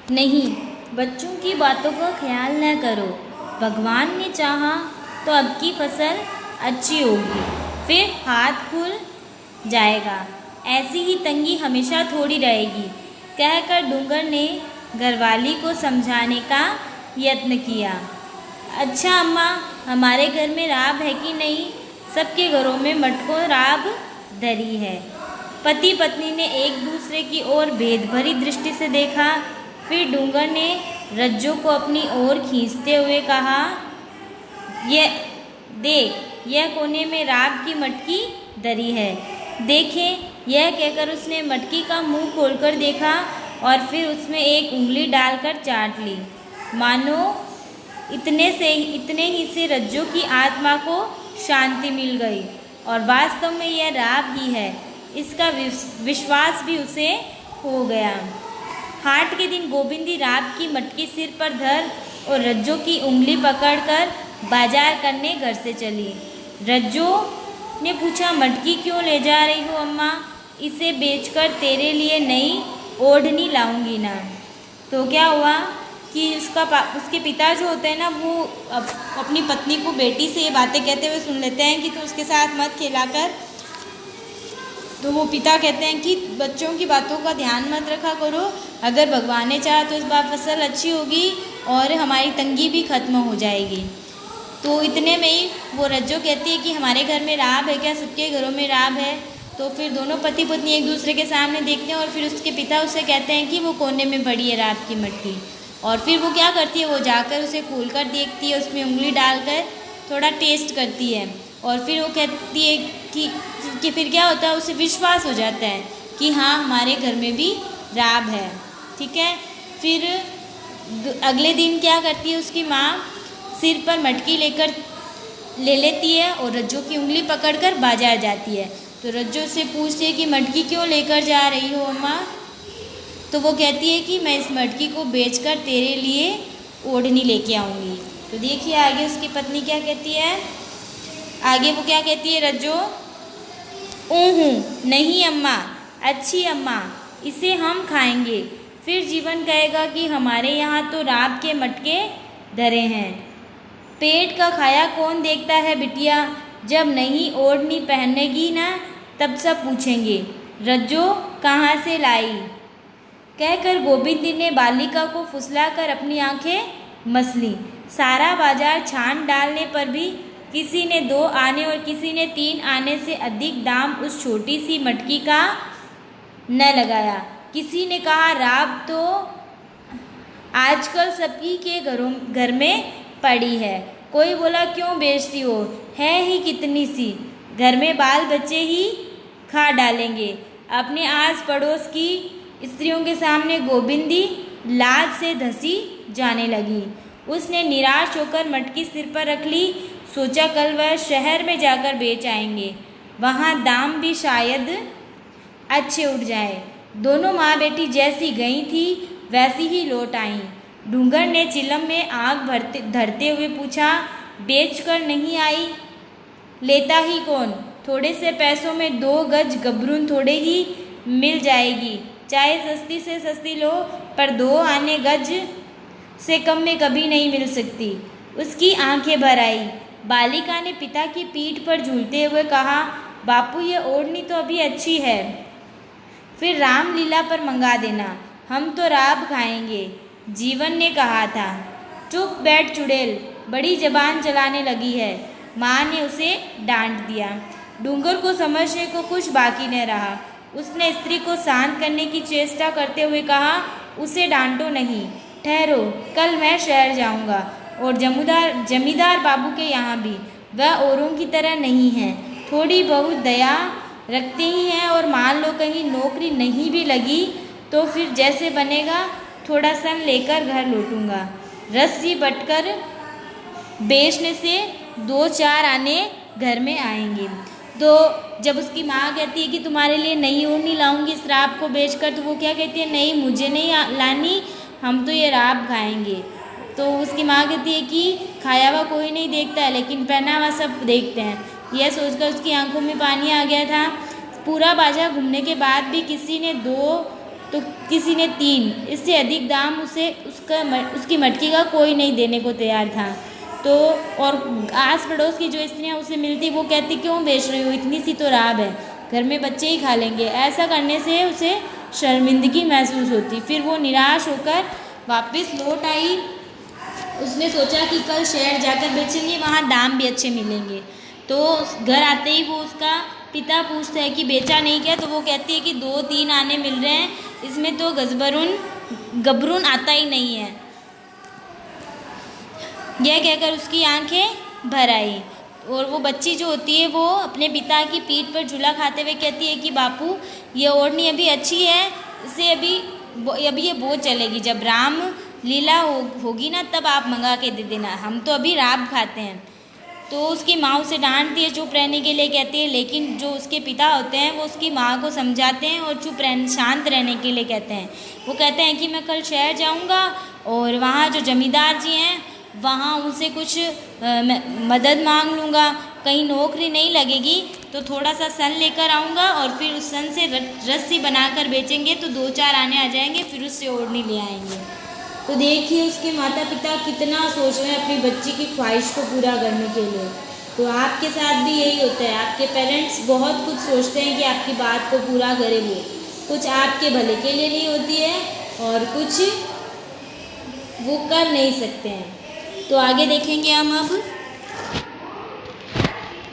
नहीं, बच्चों की बातों का ख्याल न करो। भगवान ने चाहा तो अब की फसल अच्छी होगी, फिर हाथ खुल जाएगा। ऐसी ही तंगी हमेशा थोड़ी रहेगी, कहकर डूंगर ने घरवाली को समझाने का यत्न किया। अच्छा अम्मा, हमारे घर में राब है कि नहीं? सबके घरों में मटकों राब धरी है। पति पत्नी ने एक दूसरे की ओर भेदभरी दृष्टि से देखा। फिर डूंगर ने रज्जो को अपनी ओर खींचते हुए कहा, यह देख, यह कोने में राब की मटकी धरी है। देखें, यह कहकर उसने मटकी का मुंह खोलकर देखा और फिर उसमें एक उंगली डालकर चाट ली। मानो इतने ही से रज्जो की आत्मा को शांति मिल गई और वास्तव में यह राब ही है, इसका विश्वास भी उसे हो गया। हाट के दिन गोविंदी राब की मटकी सिर पर धर और रज्जो की उंगली पकड़कर बाजार करने घर से चली। रज्जो ने पूछा, मटकी क्यों ले जा रही हो अम्मा? इसे बेचकर तेरे लिए नई ओढ़नी लाऊंगी ना। तो क्या हुआ कि उसके पिता जो होते हैं ना, वो अपनी पत्नी को बेटी से ये बातें कहते हुए सुन लेते हैं कि तू उसके साथ मत खेला कर। तो वो पिता कहते हैं कि बच्चों की बातों का ध्यान मत रखा करो, अगर भगवान ने चाहा तो इस बार फसल अच्छी होगी और हमारी तंगी भी खत्म हो जाएगी। तो इतने में ही वो रज्जो कहती है कि हमारे घर में राब है क्या? सबके घरों में राब है। तो फिर दोनों पति पत्नी एक दूसरे के सामने देखते हैं और फिर उसके पिता उसे कहते हैं कि वो कोने में पड़ी है राब की मटकी। और फिर वो क्या करती है, वो जाकर उसे खोल कर देखती है, उसमें उंगली डालकर थोड़ा टेस्ट करती है और फिर वो कहती है कि फिर क्या होता है, उसे विश्वास हो जाता है कि हाँ, हमारे घर में भी राब है। ठीक है। फिर अगले दिन क्या करती है, उसकी माँ सिर पर मटकी ले लेती है और रज्जो की उंगली पकड़कर बाजार जाती है। तो रज्जो से पूछती है कि मटकी क्यों लेकर जा रही हो अम्मा? तो वो कहती है कि मैं इस मटकी को बेचकर तेरे लिए ओढ़नी लेके आऊँगी। तो देखिए आगे उसकी पत्नी क्या कहती है। आगे वो क्या कहती है रज्जो, नहीं अम्मा, अच्छी अम्मा, इसे हम खाएंगे, फिर जीवन कहेगा कि हमारे यहाँ तो राब के मटके धरे हैं। पेट का खाया कौन देखता है बिटिया, जब नहीं ओढ़नी पहनेगी ना तब सब पूछेंगे रज्जो कहाँ से लाई। कहकर गोविंद ने बालिका को फुसलाकर अपनी आंखें मस लीं। सारा बाजार छान डालने पर भी किसी ने 2 आने और किसी ने 3 आने से अधिक दाम उस छोटी सी मटकी का न लगाया। किसी ने कहा, राब तो आजकल सबकी के घर में पड़ी है। कोई बोला, क्यों बेचती हो, है ही कितनी सी, घर में बाल बच्चे ही खा डालेंगे। अपने आस पड़ोस की स्त्रियों के सामने गोविंदी लाज से धसी जाने लगी। उसने निराश होकर मटकी सिर पर रख ली। सोचा कल वह शहर में जाकर बेच आएंगे, वहाँ दाम भी शायद अच्छे उठ जाए। दोनों माँ बेटी जैसी गई थी वैसी ही लौट आईं। डूंगर ने चिलम में आग धरते हुए पूछा, बेच कर नहीं आई? लेता ही कौन? थोड़े से पैसों में 2 गज गबरून थोड़े ही मिल जाएगी। चाहे सस्ती से सस्ती लो, पर 2 आने गज से कम में कभी नहीं मिल सकती। उसकी आंखें भर आई। बालिका ने पिता की पीठ पर झूलते हुए कहा, बापू, ये ओढ़नी तो अभी अच्छी है, फिर रामलीला पर मंगा देना, हम तो राब खाएंगे, जीवन ने कहा था। चुप बैठ चुड़ैल, बड़ी जबान चलाने लगी है, माँ ने उसे डांट दिया। डूंगर को समझने को कुछ बाकी न रहा। उसने स्त्री को शांत करने की चेष्टा करते हुए कहा, उसे डांटो नहीं, ठहरो, कल मैं शहर जाऊंगा और जमींदार बाबू के यहाँ भी। वह औरों की तरह नहीं है, थोड़ी बहुत दया रखते ही हैं, और मान लो कहीं नौकरी नहीं भी लगी तो फिर जैसे बनेगा थोड़ा सन लेकर घर लौटूंगा। रस्सी बटकर बेचने से 2-4 आने घर में आएंगे। तो जब उसकी माँ कहती है कि तुम्हारे लिए नई ओढ़नी लाऊंगी इस राब को बेचकर, तो वो क्या कहती है, नहीं, मुझे नहीं लानी, हम तो ये राब खाएंगे। तो उसकी माँ कहती है कि खाया हुआ कोई नहीं देखता है, लेकिन पहना हुआ सब देखते हैं। यह सोचकर उसकी आंखों में पानी आ गया था। पूरा बाजार घूमने के बाद भी किसी ने 2 तो किसी ने 3, इससे अधिक दाम उसकी मटकी का कोई नहीं देने को तैयार था। तो और आस पड़ोस की जो स्त्रियाँ उसे मिलती, वो कहती क्यों बेच रही हो, इतनी सी तो राब है, घर में बच्चे ही खा लेंगे। ऐसा करने से उसे शर्मिंदगी महसूस होती। फिर वो निराश होकर वापस लौट आई। उसने सोचा कि कल शहर जाकर बेचेंगे, वहाँ दाम भी अच्छे मिलेंगे। तो घर आते ही वो उसका पिता पूछता है कि बेचा नहीं क्या, तो वो कहती है कि 2-3 आने मिल रहे हैं, इसमें तो गबरून आता ही नहीं है। यह कहकर उसकी आंखें भर आई और वो बच्ची जो होती है वो अपने पिता की पीठ पर झूला खाते हुए कहती है कि बापू, ये ओढ़नी अभी अच्छी है, इसे अभी ये बहुत चलेगी, जब राम लीला होगी ना तब आप मंगा के दे देना, हम तो अभी राब खाते हैं। तो उसकी माँ उसे डांटती है, चुप रहने के लिए कहती है, लेकिन जो उसके पिता होते हैं वो उसकी माँ को समझाते हैं और शांत रहने के लिए कहते हैं। वो कहते हैं कि मैं कल शहर जाऊँगा और वहाँ जो जमींदार जी हैं वहाँ उनसे कुछ मदद मांग लूँगा, कहीं नौकरी नहीं लगेगी तो थोड़ा सा सन लेकर आऊँगा और फिर उस सन से रस्सी बनाकर बेचेंगे तो 2-4 आने आ जाएंगे, फिर उससे ओढ़नी ले आएंगे। तो देखिए उसके माता पिता कितना सोच रहे हैं अपनी बच्ची की ख्वाहिश को पूरा करने के लिए। तो आपके साथ भी यही होता है, आपके पेरेंट्स बहुत कुछ सोचते हैं कि आपकी बात को पूरा करे, वो कुछ आपके भले के लिए नहीं होती है और कुछ वो कर नहीं सकते हैं। तो आगे देखेंगे हम अब।